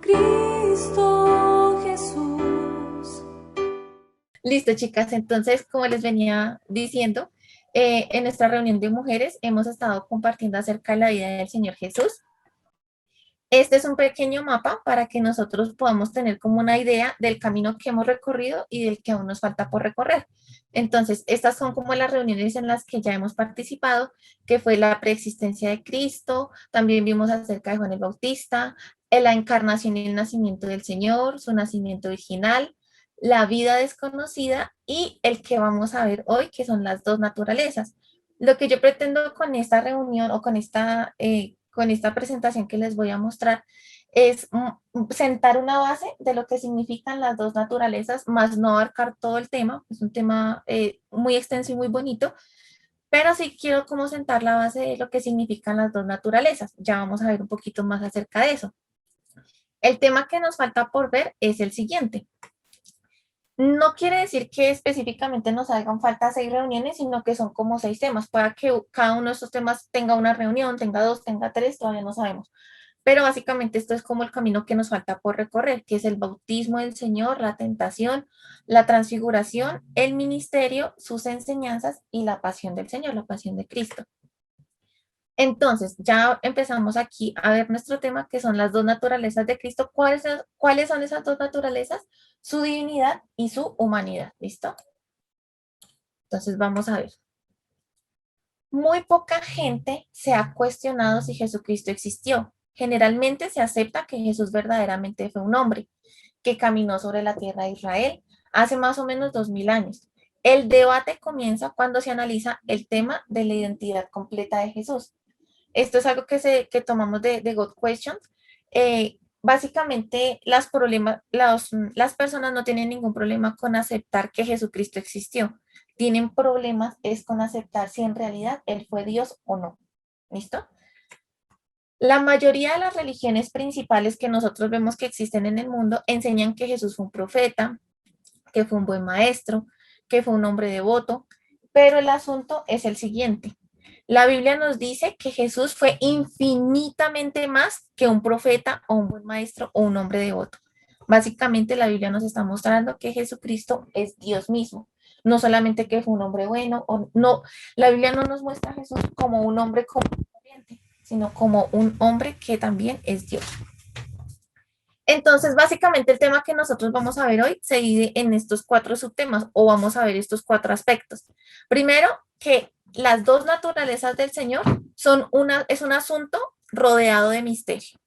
Cristo Jesús. Listo, chicas. Entonces, como les venía diciendo, en nuestra reunión de mujeres hemos estado compartiendo acerca de la vida del Señor Jesús. Este es un pequeño mapa para que nosotros podamos tener como una idea del camino que hemos recorrido y del que aún nos falta por recorrer. Entonces, estas son como las reuniones en las que ya hemos participado, que fue la preexistencia de Cristo, también vimos acerca de Juan el Bautista, la encarnación y el nacimiento del Señor, su nacimiento virginal, la vida desconocida y el que vamos a ver hoy, que son las dos naturalezas. Lo que yo pretendo con esta reunión o con esta presentación que les voy a mostrar es sentar una base de lo que significan las dos naturalezas, más no abarcar todo el tema. Es un tema muy extenso y muy bonito, pero sí quiero como sentar la base de lo que significan las dos naturalezas. Ya vamos a ver un poquito más acerca de eso. El tema que nos falta por ver es el siguiente. No quiere decir que específicamente nos hagan falta 6 reuniones, sino que son como 6 temas. Puede que cada uno de estos temas tenga una reunión, tenga dos, tenga tres, todavía no sabemos. Pero básicamente esto es como el camino que nos falta por recorrer, que es el bautismo del Señor, la tentación, la transfiguración, el ministerio, sus enseñanzas y la pasión del Señor, la pasión de Cristo. Entonces, ya empezamos aquí a ver nuestro tema, que son las dos naturalezas de Cristo. ¿Cuáles son esas dos naturalezas? Su divinidad y su humanidad. ¿Listo? Entonces, vamos a ver. Muy poca gente se ha cuestionado si Jesucristo existió. Generalmente se acepta que Jesús verdaderamente fue un hombre que caminó sobre la tierra de Israel hace más o menos 2000 años. El debate comienza cuando se analiza el tema de la identidad completa de Jesús. Esto es algo que tomamos de God Questions. Básicamente, las personas no tienen ningún problema con aceptar que Jesucristo existió. Tienen problemas es con aceptar si en realidad Él fue Dios o no. ¿Listo? La mayoría de las religiones principales que nosotros vemos que existen en el mundo enseñan que Jesús fue un profeta, que fue un buen maestro, que fue un hombre devoto, pero el asunto es el siguiente. La Biblia nos dice que Jesús fue infinitamente más que un profeta o un buen maestro o un hombre devoto. Básicamente la Biblia nos está mostrando que Jesucristo es Dios mismo. No solamente que fue un hombre bueno, o no, la Biblia no nos muestra a Jesús como un hombre común y corriente, sino como un hombre que también es Dios. Entonces, básicamente el tema que nosotros vamos a ver hoy se divide en estos 4 subtemas o vamos a ver estos 4 aspectos. Primero, que las dos naturalezas del Señor es un asunto rodeado de misterio.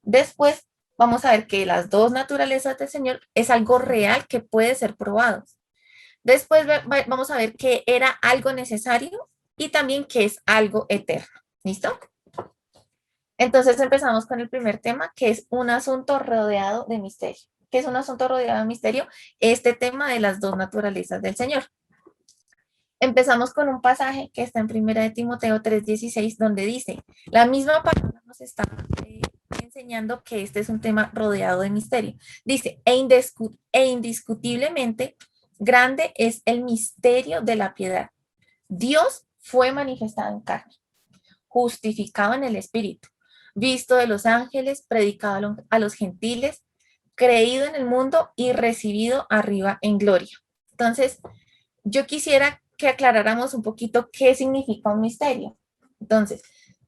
Después, vamos a ver que las dos naturalezas del Señor es algo real que puede ser probado. Después vamos a ver que era algo necesario y también que es algo eterno. ¿Listo? Entonces empezamos con el primer tema, que es un asunto rodeado de misterio. ¿Qué es un asunto rodeado de misterio? Este tema de las dos naturalezas del Señor. Empezamos con un pasaje que está en 1 Timoteo 3:16, donde dice, la misma palabra nos está enseñando que este es un tema rodeado de misterio. Dice, e indiscutiblemente grande es el misterio de la piedad. Dios fue manifestado en carne, justificado en el Espíritu, visto de los ángeles, predicado a los gentiles, creído en el mundo y recibido arriba en gloria. Entonces, yo quisiera que aclaráramos un poquito qué significa un misterio. Entonces,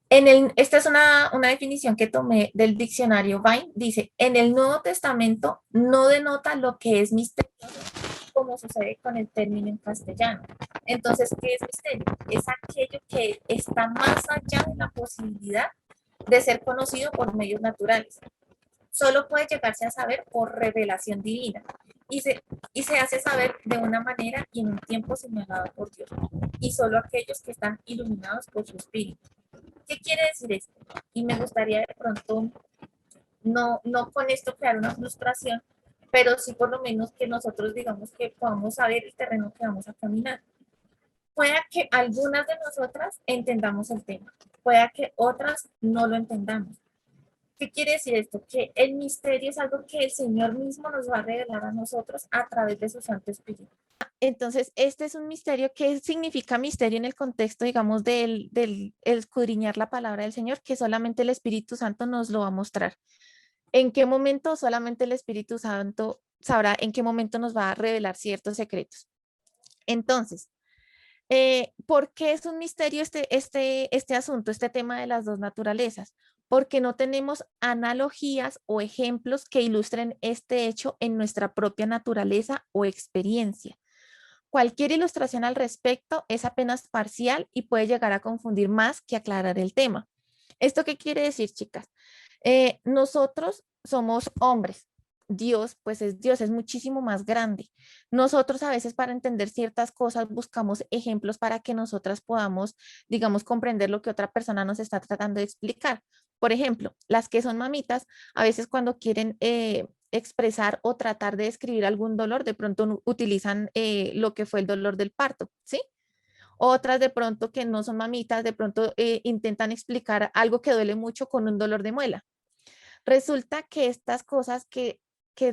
esta es una definición que tomé del diccionario Vine. Dice, en el Nuevo Testamento no denota lo que es misterio, como sucede con el término en castellano. Entonces, ¿qué es misterio? Es aquello que está más allá de la posibilidad de ser conocido por medios naturales. Solo puede llegarse a saber por revelación divina y se hace saber de una manera y en un tiempo señalado por Dios. Y solo aquellos que están iluminados por su espíritu. ¿Qué quiere decir esto? Y me gustaría de pronto, no con esto crear una frustración, pero sí por lo menos que nosotros digamos que podamos saber el terreno que vamos a caminar. Pueda que algunas de nosotras entendamos el tema, pueda que otras no lo entendamos. ¿Qué quiere decir esto? Que el misterio es algo que el Señor mismo nos va a revelar a nosotros a través de su Santo Espíritu. Entonces, este es un misterio. ¿Qué significa misterio en el contexto, digamos, del escudriñar la palabra del Señor? Que solamente el Espíritu Santo nos lo va a mostrar. ¿En qué momento? Solamente el Espíritu Santo sabrá en qué momento nos va a revelar ciertos secretos. Entonces, ¿por qué es un misterio este asunto, este tema de las dos naturalezas? Porque no tenemos analogías o ejemplos que ilustren este hecho en nuestra propia naturaleza o experiencia. Cualquier ilustración al respecto es apenas parcial y puede llegar a confundir más que aclarar el tema. ¿Esto qué quiere decir, chicas? Nosotros somos hombres. Dios, pues es Dios, es muchísimo más grande. Nosotros a veces para entender ciertas cosas buscamos ejemplos para que nosotras podamos, digamos, comprender lo que otra persona nos está tratando de explicar. Por ejemplo, las que son mamitas, a veces cuando quieren expresar o tratar de describir algún dolor, de pronto utilizan lo que fue el dolor del parto, ¿sí? Otras de pronto que no son mamitas, de pronto intentan explicar algo que duele mucho con un dolor de muela. Resulta que estas cosas que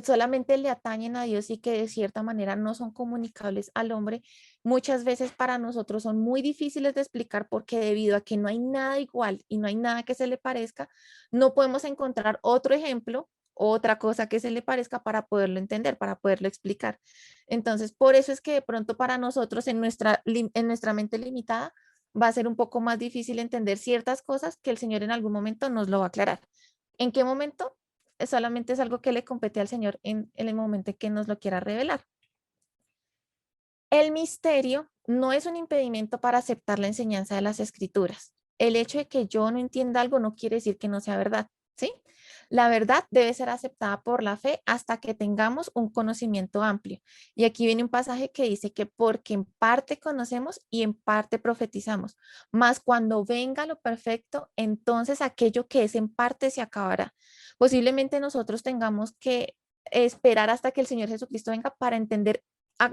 solamente le atañen a Dios y que de cierta manera no son comunicables al hombre, muchas veces para nosotros son muy difíciles de explicar porque debido a que no hay nada igual y no hay nada que se le parezca, no podemos encontrar otro ejemplo, otra cosa que se le parezca para poderlo entender, para poderlo explicar. Entonces, por eso es que de pronto para nosotros en nuestra mente limitada va a ser un poco más difícil entender ciertas cosas que el Señor en algún momento nos lo va a aclarar. ¿En qué momento? Solamente es algo que le compete al Señor en el momento en que nos lo quiera revelar. El misterio no es un impedimento para aceptar la enseñanza de las escrituras. El hecho de que yo no entienda algo no quiere decir que no sea verdad, ¿sí? La verdad debe ser aceptada por la fe hasta que tengamos un conocimiento amplio. Y aquí viene un pasaje que dice que porque en parte conocemos y en parte profetizamos, mas cuando venga lo perfecto, entonces aquello que es en parte se acabará. Posiblemente nosotros tengamos que esperar hasta que el Señor Jesucristo venga para entender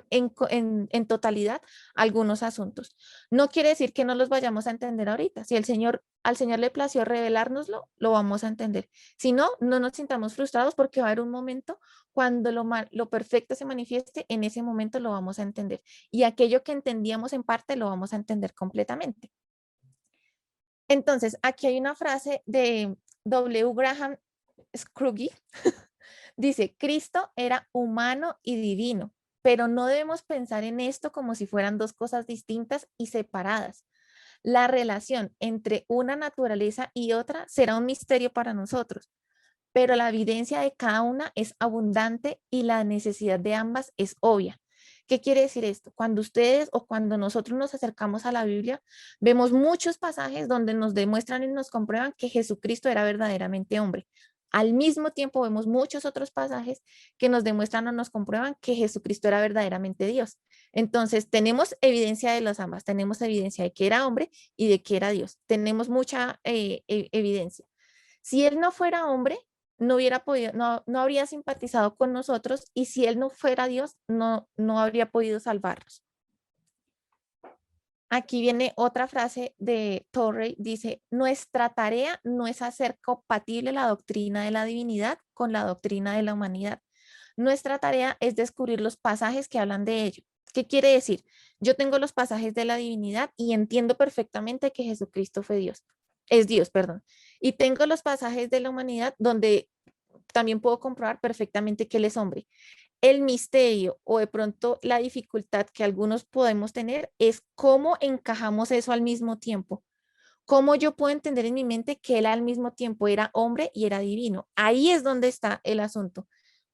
en totalidad algunos asuntos. No quiere decir que no los vayamos a entender ahorita. Si al Señor le plació revelárnoslo, lo vamos a entender. Si no, no nos sintamos frustrados porque va a haber un momento cuando lo perfecto se manifieste, en ese momento lo vamos a entender. Y aquello que entendíamos en parte lo vamos a entender completamente. Entonces, aquí hay una frase de W. Graham Scrooge. Dice, Cristo era humano y divino, pero no debemos pensar en esto como si fueran dos cosas distintas y separadas. La relación entre una naturaleza y otra será un misterio para nosotros, pero la evidencia de cada una es abundante y la necesidad de ambas es obvia. ¿Qué quiere decir esto? Cuando ustedes o cuando nosotros nos acercamos a la Biblia, vemos muchos pasajes donde nos demuestran y nos comprueban que Jesucristo era verdaderamente hombre. Al mismo tiempo vemos muchos otros pasajes que nos demuestran o nos comprueban que Jesucristo era verdaderamente Dios. Entonces, tenemos evidencia de las ambas. Tenemos evidencia de que era hombre y de que era Dios. Tenemos mucha evidencia. Si él no fuera hombre, no hubiera podido, no habría simpatizado con nosotros y si él no fuera Dios, no habría podido salvarnos. Aquí viene otra frase de Torrey, dice, nuestra tarea no es hacer compatible la doctrina de la divinidad con la doctrina de la humanidad. Nuestra tarea es descubrir los pasajes que hablan de ello. ¿Qué quiere decir? Yo tengo los pasajes de la divinidad y entiendo perfectamente que Jesucristo fue Dios. Es Dios, perdón. Y tengo los pasajes de la humanidad donde también puedo comprobar perfectamente que Él es hombre. El misterio o de pronto la dificultad que algunos podemos tener es cómo encajamos eso al mismo tiempo. ¿Cómo yo puedo entender en mi mente que Él al mismo tiempo era hombre y era divino? Ahí es donde está el asunto.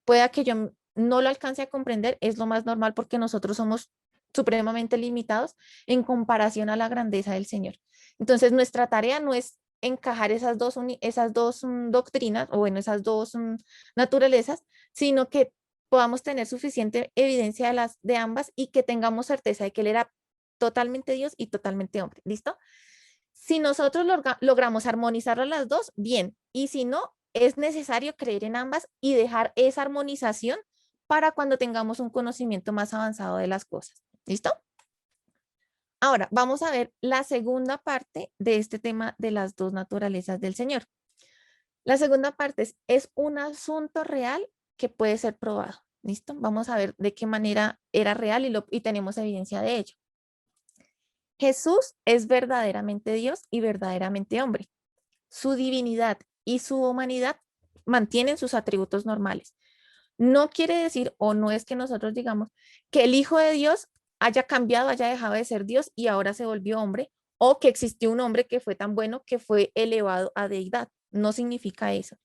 Pueda que yo no lo alcance a comprender, es lo más normal porque nosotros somos supremamente limitados en comparación a la grandeza del Señor. Entonces, nuestra tarea no es encajar esas dos doctrinas o bueno, esas dos naturalezas, sino que podamos tener suficiente evidencia de ambas y que tengamos certeza de que Él era totalmente Dios y totalmente hombre. ¿Listo? Si nosotros logramos armonizar a las dos, bien. Y si no, es necesario creer en ambas y dejar esa armonización para cuando tengamos un conocimiento más avanzado de las cosas. ¿Listo? Ahora, vamos a ver la segunda parte de este tema de las dos naturalezas del Señor. La segunda parte es un asunto real que puede ser probado. ¿Listo? Vamos a ver de qué manera era real y tenemos evidencia de ello. Jesús es verdaderamente Dios y verdaderamente hombre. Su divinidad y su humanidad mantienen sus atributos normales. No quiere decir, o no es que nosotros digamos, que el Hijo de Dios haya cambiado, haya dejado de ser Dios y ahora se volvió hombre, o que existió un hombre que fue tan bueno que fue elevado a deidad. No significa eso.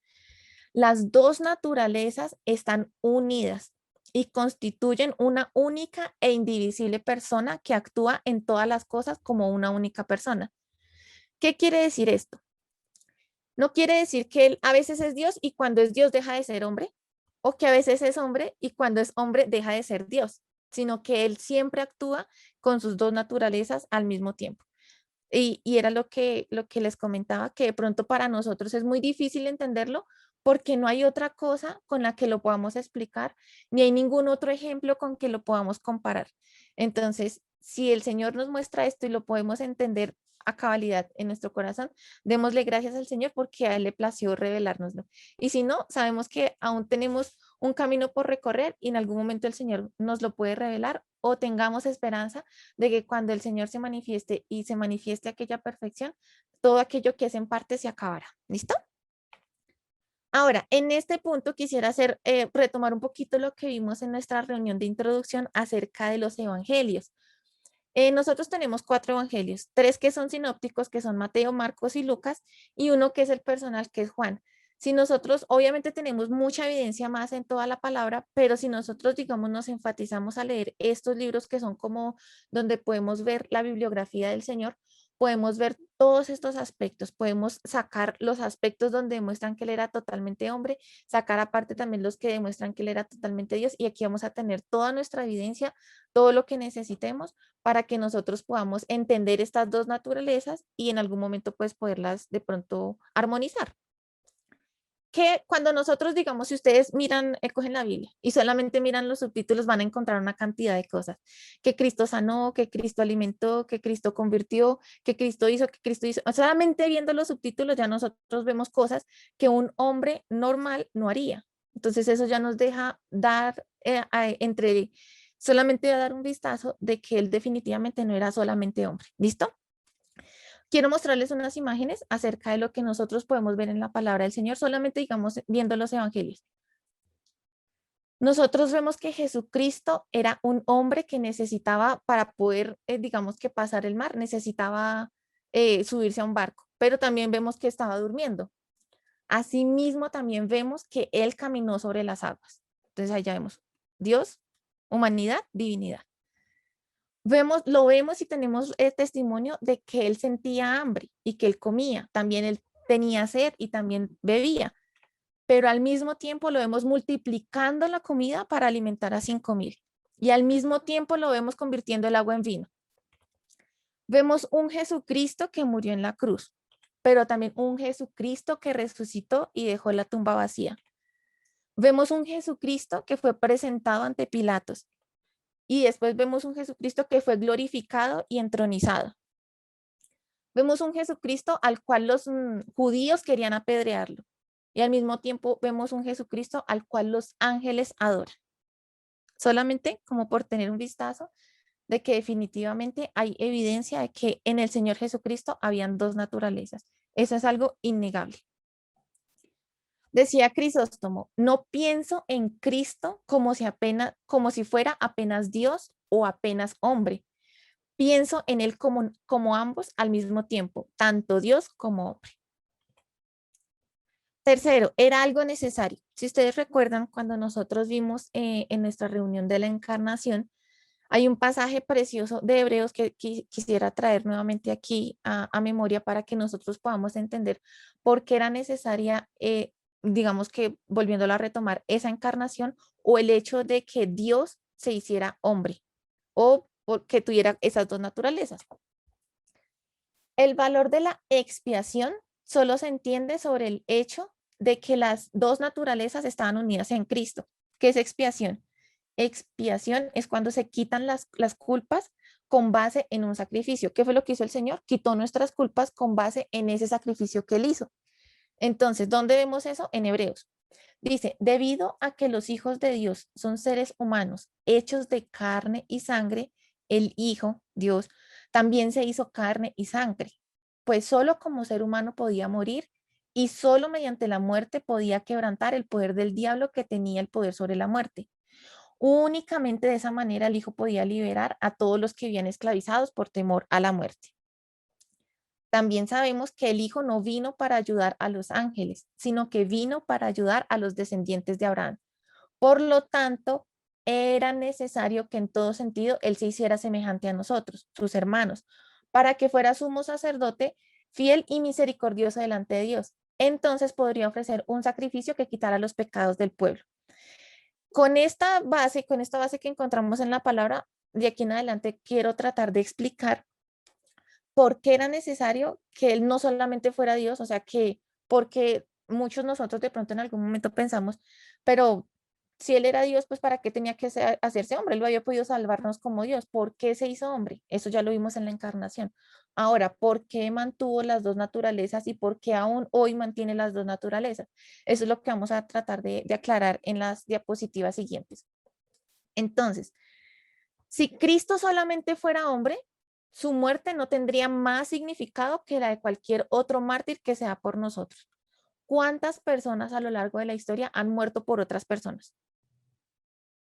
Las dos naturalezas están unidas y constituyen una única e indivisible persona que actúa en todas las cosas como una única persona. ¿Qué quiere decir esto? No quiere decir que él a veces es Dios y cuando es Dios deja de ser hombre, o que a veces es hombre y cuando es hombre deja de ser Dios, sino que él siempre actúa con sus dos naturalezas al mismo tiempo. Y era lo que les comentaba, que de pronto para nosotros es muy difícil entenderlo porque no hay otra cosa con la que lo podamos explicar, ni hay ningún otro ejemplo con que lo podamos comparar. Entonces, si el Señor nos muestra esto y lo podemos entender a cabalidad en nuestro corazón, démosle gracias al Señor porque a Él le plació revelárnoslo. Y si no, sabemos que aún tenemos un camino por recorrer y en algún momento el Señor nos lo puede revelar o tengamos esperanza de que cuando el Señor se manifieste y se manifieste aquella perfección, todo aquello que es en parte se acabará. ¿Listo? Ahora, en este punto quisiera retomar un poquito lo que vimos en nuestra reunión de introducción acerca de los evangelios. Nosotros tenemos 4 evangelios, 3 que son sinópticos, que son Mateo, Marcos y Lucas, y uno que es el personal, que es Juan. Si nosotros, obviamente tenemos mucha evidencia más en toda la palabra, pero si nosotros, digamos, nos enfatizamos a leer estos libros que son como donde podemos ver la bibliografía del Señor, podemos ver todos estos aspectos, podemos sacar los aspectos donde demuestran que Él era totalmente hombre, sacar aparte también los que demuestran que Él era totalmente Dios, y aquí vamos a tener toda nuestra evidencia, todo lo que necesitemos para que nosotros podamos entender estas dos naturalezas y en algún momento pues poderlas de pronto armonizar. Que cuando nosotros, digamos, si ustedes miran, cogen la Biblia y solamente miran los subtítulos, van a encontrar una cantidad de cosas. Que Cristo sanó, que Cristo alimentó, que Cristo convirtió, que Cristo hizo, que Cristo hizo. Solamente viendo los subtítulos ya nosotros vemos cosas que un hombre normal no haría. Entonces eso ya nos deja dar solamente dar un vistazo de que él definitivamente no era solamente hombre. ¿Listo? Quiero mostrarles unas imágenes acerca de lo que nosotros podemos ver en la palabra del Señor, solamente digamos viendo los evangelios. Nosotros vemos que Jesucristo era un hombre que necesitaba para poder, digamos que pasar el mar, necesitaba subirse a un barco, pero también vemos que estaba durmiendo. Asimismo, también vemos que él caminó sobre las aguas. Entonces, ahí ya vemos Dios, humanidad, divinidad. Lo vemos y tenemos el testimonio de que él sentía hambre y que él comía. También él tenía sed y también bebía. Pero al mismo tiempo lo vemos multiplicando la comida para alimentar a 5,000. Y al mismo tiempo lo vemos convirtiendo el agua en vino. Vemos un Jesucristo que murió en la cruz, pero también un Jesucristo que resucitó y dejó la tumba vacía. Vemos un Jesucristo que fue presentado ante Pilatos. Y después vemos un Jesucristo que fue glorificado y entronizado. Vemos un Jesucristo al cual los judíos querían apedrearlo. Y al mismo tiempo vemos un Jesucristo al cual los ángeles adoran. Solamente como por tener un vistazo de que definitivamente hay evidencia de que en el Señor Jesucristo habían dos naturalezas. Eso es algo innegable. Decía Crisóstomo, no pienso en Cristo como si fuera apenas Dios o apenas hombre. Pienso en él como ambos al mismo tiempo, tanto Dios como hombre. Tercero, era algo necesario. Si ustedes recuerdan, cuando nosotros vimos en nuestra reunión de la encarnación, hay un pasaje precioso de Hebreos que quisiera traer nuevamente aquí a memoria para que nosotros podamos entender por qué era necesaria, digamos que volviéndola a retomar, esa encarnación o el hecho de que Dios se hiciera hombre o que tuviera esas dos naturalezas. El valor de la expiación solo se entiende sobre el hecho de que las dos naturalezas estaban unidas en Cristo. ¿Qué es expiación? Expiación es cuando se quitan las culpas con base en un sacrificio. ¿Qué fue lo que hizo el Señor? Quitó nuestras culpas con base en ese sacrificio que Él hizo. Entonces, ¿dónde vemos eso? En Hebreos. Dice, debido a que los hijos de Dios son seres humanos hechos de carne y sangre, el Hijo, Dios, también se hizo carne y sangre, pues solo como ser humano podía morir y solo mediante la muerte podía quebrantar el poder del diablo que tenía el poder sobre la muerte. Únicamente de esa manera el Hijo podía liberar a todos los que vivían esclavizados por temor a la muerte. También sabemos que el Hijo no vino para ayudar a los ángeles, sino que vino para ayudar a los descendientes de Abraham. Por lo tanto, era necesario que en todo sentido Él se hiciera semejante a nosotros, sus hermanos, para que fuera sumo sacerdote fiel y misericordioso delante de Dios. Entonces podría ofrecer un sacrificio que quitara los pecados del pueblo. Con esta base que encontramos en la palabra, de aquí en adelante quiero tratar de explicar por qué era necesario que él no solamente fuera Dios, o sea, que porque muchos nosotros de pronto en algún momento pensamos, pero si él era Dios, pues ¿para qué tenía que hacerse hombre? Él lo había podido salvarnos como Dios. ¿Por qué se hizo hombre? Eso ya lo vimos en la encarnación. Ahora, ¿por qué mantuvo las dos naturalezas y por qué aún hoy mantiene las dos naturalezas? Eso es lo que vamos a tratar de aclarar en las diapositivas siguientes. Entonces, si Cristo solamente fuera hombre, su muerte no tendría más significado que la de cualquier otro mártir que sea por nosotros. ¿Cuántas personas a lo largo de la historia han muerto por otras personas?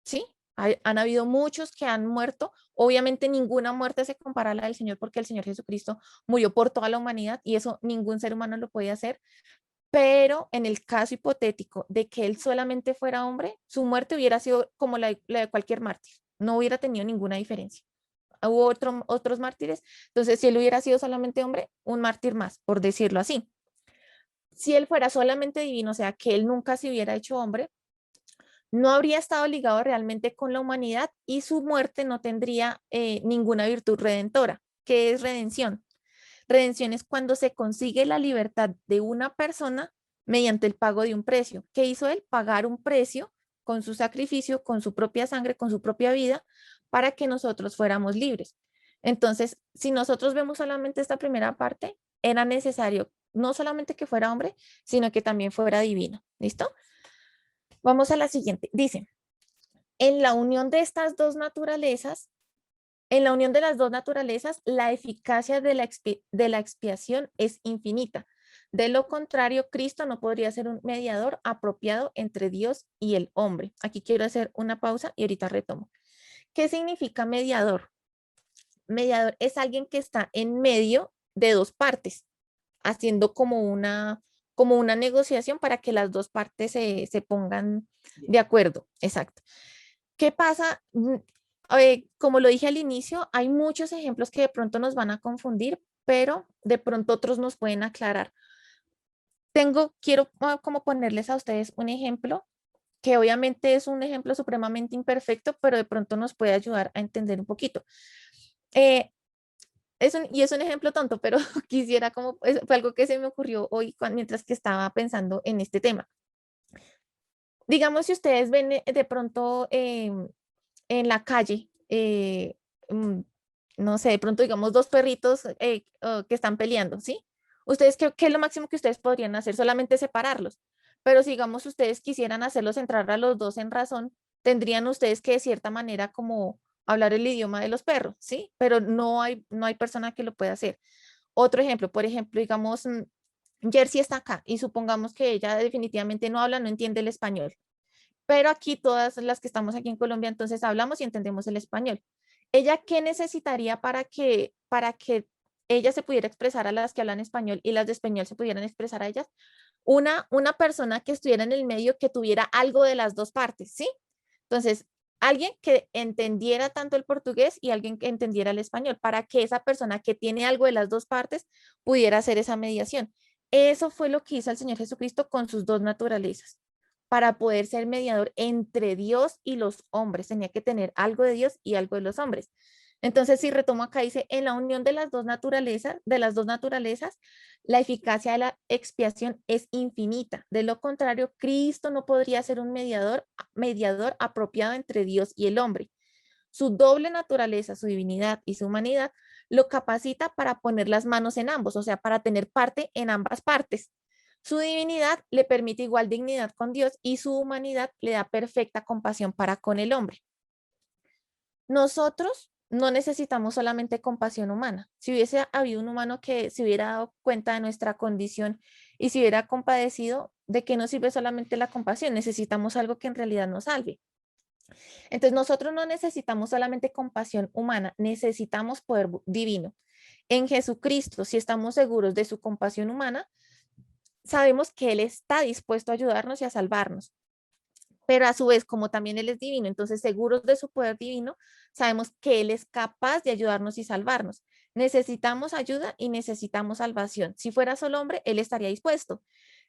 ¿Sí? Han habido muchos que han muerto. Obviamente ninguna muerte se compara a la del Señor porque el Señor Jesucristo murió por toda la humanidad y eso ningún ser humano lo puede hacer. Pero en el caso hipotético de que él solamente fuera hombre, su muerte hubiera sido como la de cualquier mártir. No hubiera tenido ninguna diferencia. Hubo otros mártires. Entonces, si él hubiera sido solamente hombre, un mártir más, por decirlo así. Si él fuera solamente divino, o sea, que él nunca se hubiera hecho hombre, no habría estado ligado realmente con la humanidad y su muerte no tendría ninguna virtud redentora. ¿Qué es redención? Redención es cuando se consigue la libertad de una persona mediante el pago de un precio. ¿Qué hizo él? Pagar un precio con su sacrificio, con su propia sangre, con su propia vida, para que nosotros fuéramos libres. Entonces, si nosotros vemos solamente esta primera parte, era necesario no solamente que fuera hombre, sino que también fuera divino. ¿Listo? Vamos a la siguiente. Dice, en la unión de estas dos naturalezas, en la unión de las dos naturalezas, la eficacia de la expiación es infinita. De lo contrario, Cristo no podría ser un mediador apropiado entre Dios y el hombre. Aquí quiero hacer una pausa y ahorita retomo. ¿Qué significa mediador? Mediador es alguien que está en medio de dos partes, haciendo como una negociación para que las dos partes se pongan de acuerdo. Exacto. ¿Qué pasa? Como lo dije al inicio, hay muchos ejemplos que de pronto nos van a confundir, pero de pronto otros nos pueden aclarar. Quiero como ponerles a ustedes un ejemplo que obviamente es un ejemplo supremamente imperfecto, pero de pronto nos puede ayudar a entender un poquito. Eh, y es un ejemplo tonto, pero quisiera fue algo que se me ocurrió hoy mientras que estaba pensando en este tema. Digamos, si ustedes ven de pronto en la calle, mm, no sé, de pronto digamos dos perritos que están peleando, ¿sí? Ustedes, ¿qué es lo máximo que ustedes podrían hacer? Solamente separarlos. Pero si digamos ustedes quisieran hacerlos entrar a los dos en razón, tendrían ustedes que de cierta manera como hablar el idioma de los perros, ¿sí? Pero no hay persona que lo pueda hacer. Otro ejemplo, por ejemplo, digamos, Jersey está acá y supongamos que ella definitivamente no habla, no entiende el español, pero aquí todas las que estamos aquí en Colombia, entonces hablamos y entendemos el español. ¿Ella qué necesitaría para que ella se pudiera expresar a las que hablan español y las de español se pudieran expresar a ellas? Una persona que estuviera en el medio que tuviera algo de las dos partes, ¿sí? Entonces, alguien que entendiera tanto el portugués y alguien que entendiera el español, para que esa persona que tiene algo de las dos partes pudiera hacer esa mediación. Eso fue lo que hizo el Señor Jesucristo con sus dos naturalezas. Para poder ser mediador entre Dios y los hombres, tenía que tener algo de Dios y algo de los hombres. Entonces, si retomo acá, dice, en la unión de las dos naturalezas, la eficacia de la expiación es infinita. De lo contrario, Cristo no podría ser un mediador apropiado entre Dios y el hombre. Su doble naturaleza, su divinidad y su humanidad, lo capacita para poner las manos en ambos, o sea, para tener parte en ambas partes. Su divinidad le permite igual dignidad con Dios y su humanidad le da perfecta compasión para con el hombre. Nosotros no necesitamos solamente compasión humana. Si hubiese habido un humano que se hubiera dado cuenta de nuestra condición y se hubiera compadecido, ¿de qué nos sirve solamente la compasión? Necesitamos algo que en realidad nos salve. Entonces nosotros no necesitamos solamente compasión humana, necesitamos poder divino. En Jesucristo, si estamos seguros de su compasión humana, sabemos que Él está dispuesto a ayudarnos y a salvarnos. Pero a su vez, como también Él es divino, entonces seguros de su poder divino, sabemos que Él es capaz de ayudarnos y salvarnos. Necesitamos ayuda y necesitamos salvación. Si fuera solo hombre, Él estaría dispuesto.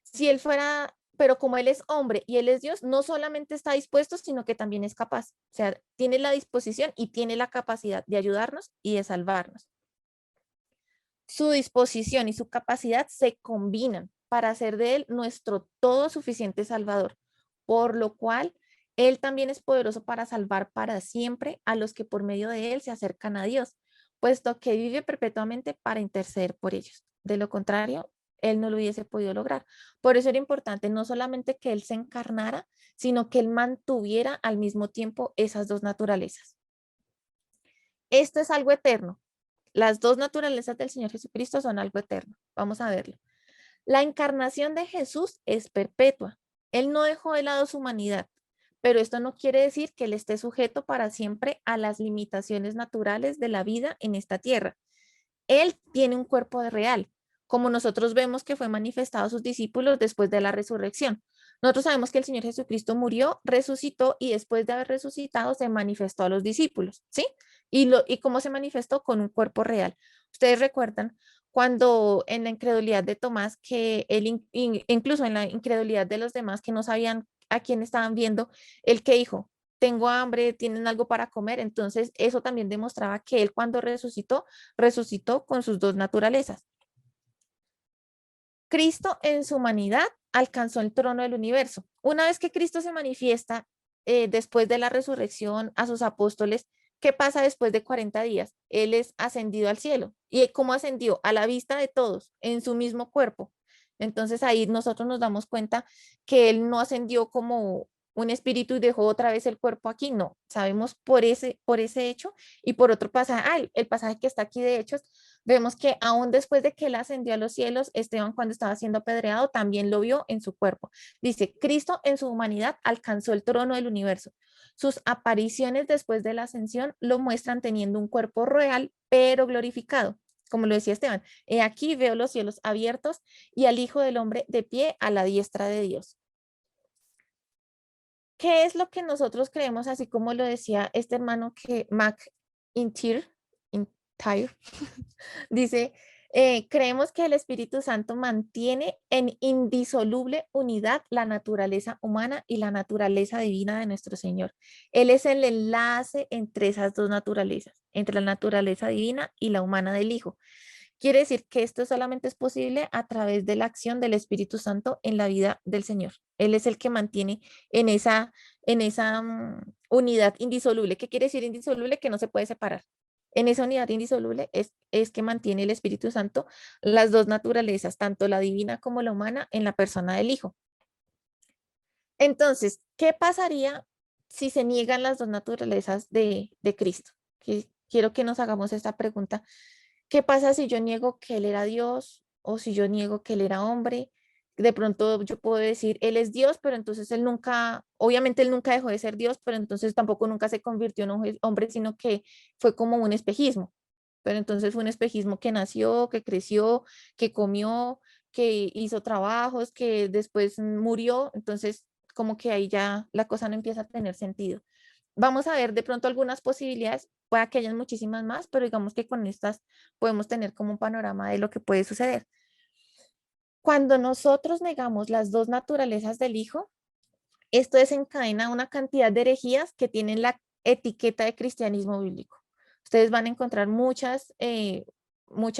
Si Él fuera, pero como Él es hombre y Él es Dios, no solamente está dispuesto, sino que también es capaz. O sea, tiene la disposición y tiene la capacidad de ayudarnos y de salvarnos. Su disposición y su capacidad se combinan para hacer de Él nuestro todo suficiente Salvador, por lo cual Él también es poderoso para salvar para siempre a los que por medio de Él se acercan a Dios, puesto que vive perpetuamente para interceder por ellos. De lo contrario, Él no lo hubiese podido lograr. Por eso era importante no solamente que Él se encarnara, sino que Él mantuviera al mismo tiempo esas dos naturalezas. Esto es algo eterno. Las dos naturalezas del Señor Jesucristo son algo eterno. Vamos a verlo. La encarnación de Jesús es perpetua. Él no dejó de lado su humanidad, pero esto no quiere decir que Él esté sujeto para siempre a las limitaciones naturales de la vida en esta tierra. Él tiene un cuerpo real, como nosotros vemos que fue manifestado a sus discípulos después de la resurrección. Nosotros sabemos que el Señor Jesucristo murió, resucitó y después de haber resucitado se manifestó a los discípulos, ¿sí? ¿Y cómo se manifestó? Con un cuerpo real. Ustedes recuerdan cuando en la incredulidad de Tomás, que él, incluso en la incredulidad de los demás que no sabían a quién estaban viendo, el que dijo, tengo hambre, tienen algo para comer. Entonces, eso también demostraba que él cuando resucitó, resucitó con sus dos naturalezas. Cristo en su humanidad alcanzó el trono del universo. Una vez que Cristo se manifiesta después de la resurrección a sus apóstoles, ¿qué pasa después de 40 días? Él es ascendido al cielo. ¿Y cómo ascendió? A la vista de todos, en su mismo cuerpo. Entonces ahí nosotros nos damos cuenta que él no ascendió como un espíritu y dejó otra vez el cuerpo aquí. No, sabemos por ese hecho y por otro pasaje, el pasaje que está aquí de Hechos, vemos que aún después de que él ascendió a los cielos, Esteban cuando estaba siendo apedreado también lo vio en su cuerpo. Dice, Cristo en su humanidad alcanzó el trono del universo. Sus apariciones después de la ascensión lo muestran teniendo un cuerpo real, pero glorificado. Como lo decía Esteban, he aquí veo los cielos abiertos y al Hijo del Hombre de pie a la diestra de Dios. ¿Qué es lo que nosotros creemos, así como lo decía este hermano que McIntyre, dice, creemos que el Espíritu Santo mantiene en indisoluble unidad la naturaleza humana y la naturaleza divina de nuestro Señor. Él es el enlace entre esas dos naturalezas, entre la naturaleza divina y la humana del Hijo. Quiere decir que esto solamente es posible a través de la acción del Espíritu Santo en la vida del Señor. Él es el que mantiene en esa unidad indisoluble. ¿Qué quiere decir indisoluble? Que no se puede separar. En esa unidad indisoluble es que mantiene el Espíritu Santo las dos naturalezas, tanto la divina como la humana, en la persona del Hijo. Entonces, ¿qué pasaría si se niegan las dos naturalezas de Cristo? Quiero que nos hagamos esta pregunta. ¿Qué pasa si yo niego que Él era Dios o si yo niego que Él era hombre? De pronto yo puedo decir, Él es Dios, pero entonces Él nunca, obviamente Él nunca dejó de ser Dios, pero entonces tampoco nunca se convirtió en hombre, sino que fue como un espejismo. Pero entonces fue un espejismo que nació, que creció, que comió, que hizo trabajos, que después murió. Entonces, como que ahí ya la cosa no empieza a tener sentido. Vamos a ver de pronto algunas posibilidades, pueda que hayan muchísimas más, pero digamos que con estas podemos tener como un panorama de lo que puede suceder. Cuando nosotros negamos las dos naturalezas del Hijo, esto desencadena una cantidad de herejías que tienen la etiqueta de cristianismo bíblico. Ustedes van a encontrar muchas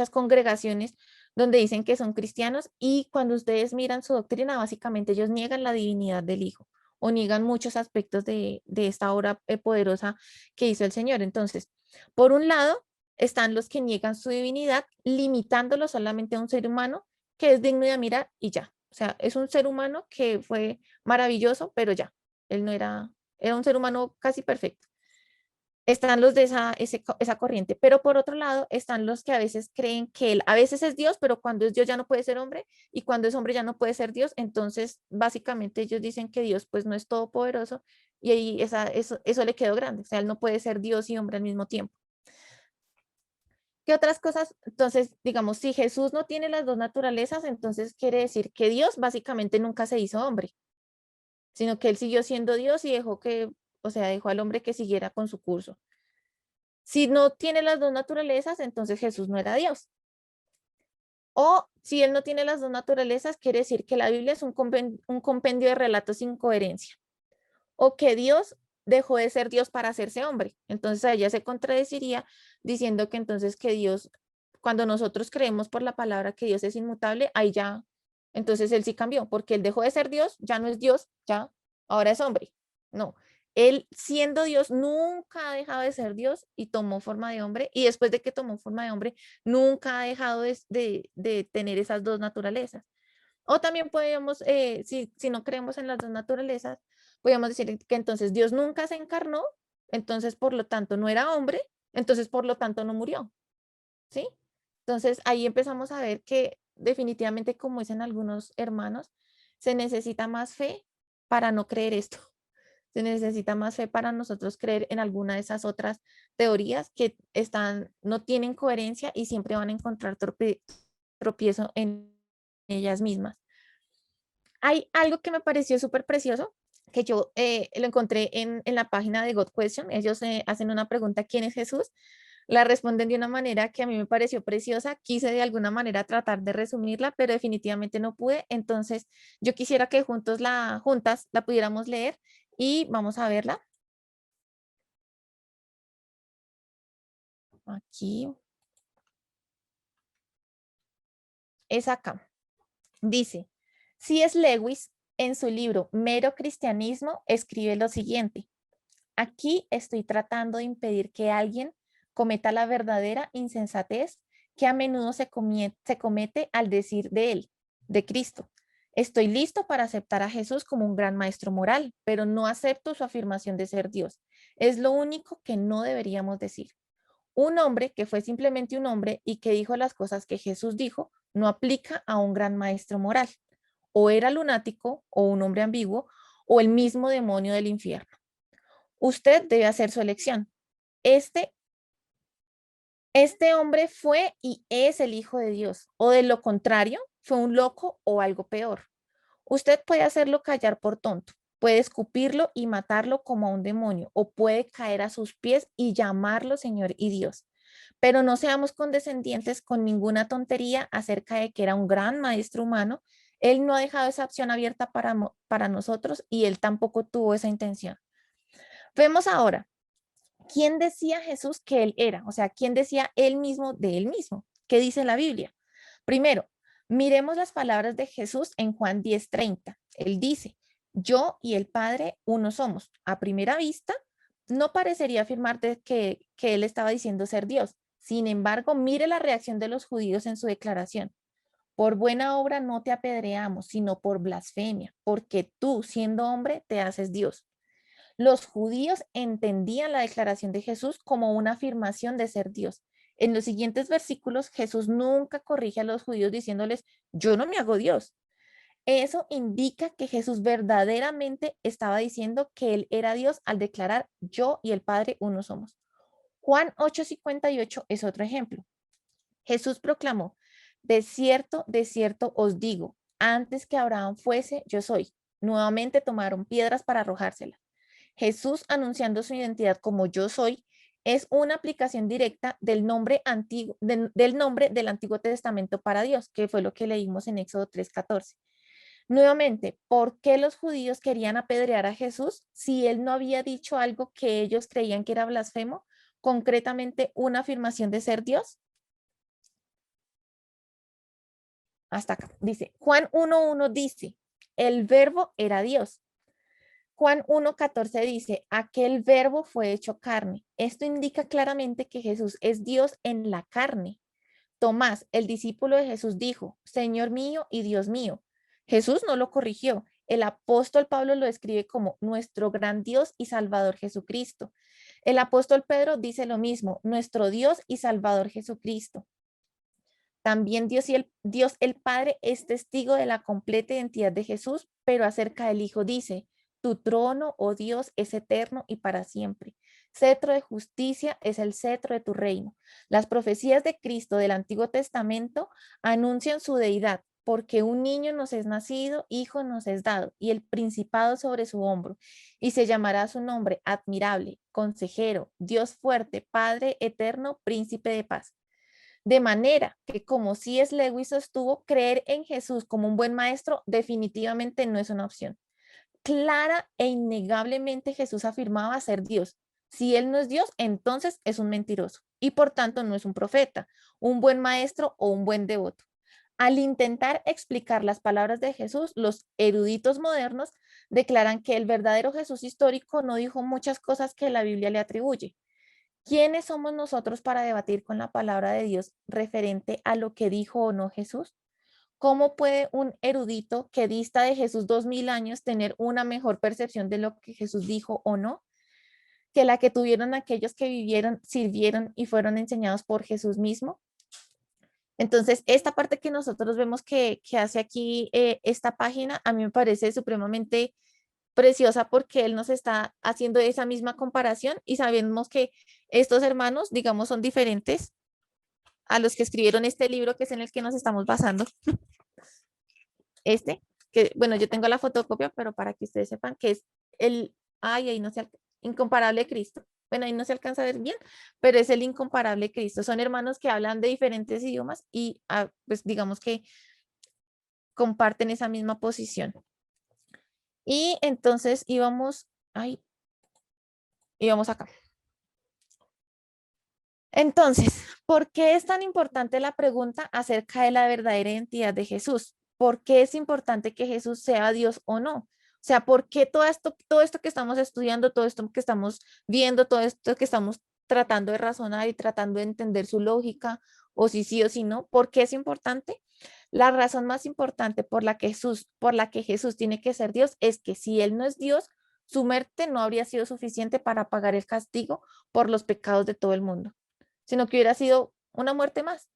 congregaciones donde dicen que son cristianos y cuando ustedes miran su doctrina, básicamente ellos niegan la divinidad del Hijo o niegan muchos aspectos de esta obra poderosa que hizo el Señor. Entonces, por un lado, están los que niegan su divinidad, limitándolo solamente a un ser humano que es digno de mirar y ya. O sea, es un ser humano que fue maravilloso, pero ya, él no era, era un ser humano casi perfecto. Están los de esa corriente, pero por otro lado están los que a veces creen que él a veces es Dios, pero cuando es Dios ya no puede ser hombre y cuando es hombre ya no puede ser Dios. Entonces, básicamente ellos dicen que Dios pues no es todopoderoso y ahí eso le quedó grande. O sea, él no puede ser Dios y hombre al mismo tiempo. ¿Qué otras cosas? Entonces, digamos, si Jesús no tiene las dos naturalezas, entonces quiere decir que Dios básicamente nunca se hizo hombre, sino que él siguió siendo Dios y dejó que, o sea, dejó al hombre que siguiera con su curso. Si no tiene las dos naturalezas, entonces Jesús no era Dios. O si él no tiene las dos naturalezas, quiere decir que la Biblia es un compendio de relatos sin coherencia. O que Dios dejó de ser Dios para hacerse hombre. Entonces a ella se contradeciría diciendo que entonces que Dios, cuando nosotros creemos por la palabra que Dios es inmutable, ahí ya, entonces él sí cambió, porque él dejó de ser Dios, ya no es Dios, ya, ahora es hombre. No, él siendo Dios nunca ha dejado de ser Dios y tomó forma de hombre, y después de que tomó forma de hombre, nunca ha dejado de tener esas dos naturalezas. O también podemos, si no creemos en las dos naturalezas, podríamos decir que entonces Dios nunca se encarnó, entonces por lo tanto no era hombre, entonces por lo tanto no murió, ¿sí? Entonces ahí empezamos a ver que definitivamente, como dicen algunos hermanos, se necesita más fe para no creer esto. Se necesita más fe para nosotros creer en alguna de esas otras teorías que no tienen coherencia y siempre van a encontrar tropiezo en ellas mismas. Hay algo que me pareció súper precioso, que yo lo encontré en la página de God Question. Ellos hacen una pregunta, ¿quién es Jesús? La responden de una manera que a mí me pareció preciosa. Quise de alguna manera tratar de resumirla, pero definitivamente no pude. Entonces, yo quisiera que juntas la pudiéramos leer y vamos a verla. Aquí es acá. Dice, C.S. Lewis en su libro Mero Cristianismo escribe lo siguiente. Aquí estoy tratando de impedir que alguien cometa la verdadera insensatez que a menudo se comete al decir de él, de Cristo. Estoy listo para aceptar a Jesús como un gran maestro moral, pero no acepto su afirmación de ser Dios. Es lo único que no deberíamos decir. Un hombre que fue simplemente un hombre y que dijo las cosas que Jesús dijo no aplica a un gran maestro moral. O era lunático o un hombre ambiguo o el mismo demonio del infierno. Usted debe hacer su elección. Este, este hombre fue y es el Hijo de Dios, o de lo contrario, fue un loco o algo peor. Usted puede hacerlo callar por tonto, puede escupirlo y matarlo como a un demonio, o puede caer a sus pies y llamarlo Señor y Dios. Pero no seamos condescendientes con ninguna tontería acerca de que era un gran maestro humano. Él no ha dejado esa opción abierta para nosotros y él tampoco tuvo esa intención. Vemos ahora ¿quién decía Jesús que él era? O sea, ¿quién decía él mismo de él mismo? ¿Qué dice la Biblia? Primero, miremos las palabras de Jesús en Juan 10:30. Él dice, yo y el Padre uno somos. A primera vista, no parecería afirmar que él estaba diciendo ser Dios. Sin embargo, mire la reacción de los judíos en su declaración. Por buena obra no te apedreamos, sino por blasfemia, porque tú, siendo hombre, te haces Dios. Los judíos entendían la declaración de Jesús como una afirmación de ser Dios. En los siguientes versículos, Jesús nunca corrige a los judíos diciéndoles, yo no me hago Dios. Eso indica que Jesús verdaderamente estaba diciendo que él era Dios al declarar, yo y el Padre uno somos. Juan 8:58 es otro ejemplo. Jesús proclamó, de cierto os digo, antes que Abraham fuese, yo soy. Nuevamente tomaron piedras para arrojárselas. Jesús anunciando su identidad como yo soy es una aplicación directa del nombre, antiguo, del nombre del Antiguo Testamento para Dios, que fue lo que leímos en Éxodo 3:14. Nuevamente, ¿por qué los judíos querían apedrear a Jesús si él no había dicho algo que ellos creían que era blasfemo, concretamente una afirmación de ser Dios? Hasta acá. Dice, Juan 1:1 dice, el verbo era Dios. Juan 1:14 dice, aquel verbo fue hecho carne. Esto indica claramente que Jesús es Dios en la carne. Tomás, el discípulo de Jesús, dijo, Señor mío y Dios mío. Jesús no lo corrigió. El apóstol Pablo lo describe como nuestro gran Dios y Salvador Jesucristo. El apóstol Pedro dice lo mismo, nuestro Dios y Salvador Jesucristo. También Dios el Padre es testigo de la completa identidad de Jesús, pero acerca del Hijo dice, tu trono, oh Dios, es eterno y para siempre. Cetro de justicia es el cetro de tu reino. Las profecías de Cristo del Antiguo Testamento anuncian su deidad, porque un niño nos es nacido, hijo nos es dado, y el principado sobre su hombro, y se llamará su nombre admirable, consejero, Dios fuerte, Padre eterno, príncipe de paz. De manera que, como C.S. Lewis sostuvo, creer en Jesús como un buen maestro definitivamente no es una opción. Clara e innegablemente Jesús afirmaba ser Dios. Si Él no es Dios, entonces es un mentiroso y por tanto no es un profeta, un buen maestro o un buen devoto. Al intentar explicar las palabras de Jesús, los eruditos modernos declaran que el verdadero Jesús histórico no dijo muchas cosas que la Biblia le atribuye. ¿Quiénes somos nosotros para debatir con la palabra de Dios referente a lo que dijo o no Jesús? ¿Cómo puede un erudito que dista de Jesús 2000 años tener una mejor percepción de lo que Jesús dijo o no que la que tuvieron aquellos que vivieron, sirvieron y fueron enseñados por Jesús mismo? Entonces, esta parte que nosotros vemos que hace aquí esta página, a mí me parece supremamente preciosa porque él nos está haciendo esa misma comparación y sabemos que estos hermanos, digamos, son diferentes a los que escribieron este libro que es en el que nos estamos basando. Este, que bueno, yo tengo la fotocopia, pero para que ustedes sepan que es el, ay, ahí no se, incomparable Cristo. Bueno, ahí no se alcanza a ver bien, pero es el incomparable Cristo. Son hermanos que hablan de diferentes idiomas y pues digamos que comparten esa misma posición. Y entonces íbamos, ay, íbamos acá. Entonces, ¿por qué es tan importante la pregunta acerca de la verdadera identidad de Jesús? ¿Por qué es importante que Jesús sea Dios o no? O sea, ¿por qué todo esto que estamos estudiando, todo esto que estamos viendo, todo esto que estamos tratando de razonar y tratando de entender su lógica, o si sí o si no? ¿Por qué es importante? La razón más importante por la que Jesús tiene que ser Dios es que si Él no es Dios, su muerte no habría sido suficiente para pagar el castigo por los pecados de todo el mundo, sino que hubiera sido una muerte más.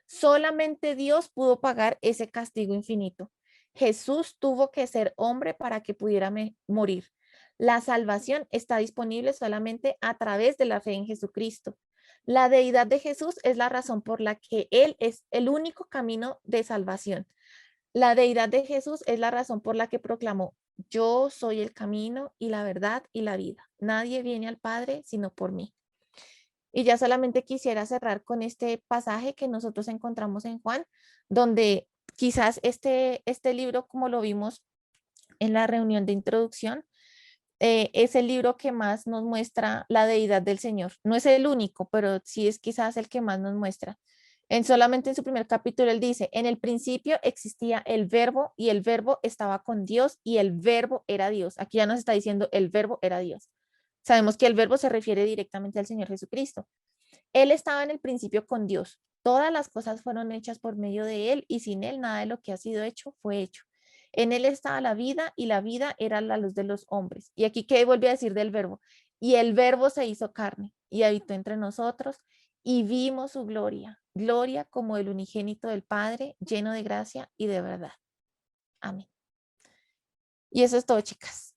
Solamente Dios pudo pagar ese castigo infinito. Jesús tuvo que ser hombre para que pudiera morir. La salvación está disponible solamente a través de la fe en Jesucristo. La deidad de Jesús es la razón por la que Él es el único camino de salvación. La deidad de Jesús es la razón por la que proclamó, yo soy el camino y la verdad y la vida. Nadie viene al Padre sino por mí. Y ya solamente quisiera cerrar con este pasaje que nosotros encontramos en Juan, donde quizás este libro, como lo vimos en la reunión de introducción, es el libro que más nos muestra la deidad del Señor. No es el único, pero sí es quizás el que más nos muestra. Solamente en su primer capítulo él dice, en el principio existía el verbo y el verbo estaba con Dios y el verbo era Dios. Aquí ya nos está diciendo el verbo era Dios. Sabemos que el verbo se refiere directamente al Señor Jesucristo. Él estaba en el principio con Dios. Todas las cosas fueron hechas por medio de Él y sin Él nada de lo que ha sido hecho fue hecho. En Él estaba la vida y la vida era la luz de los hombres. Y aquí que vuelve a decir del verbo. Y el verbo se hizo carne y habitó entre nosotros y vimos su gloria, gloria como el unigénito del Padre, lleno de gracia y de verdad. Amén. Y eso es todo, chicas.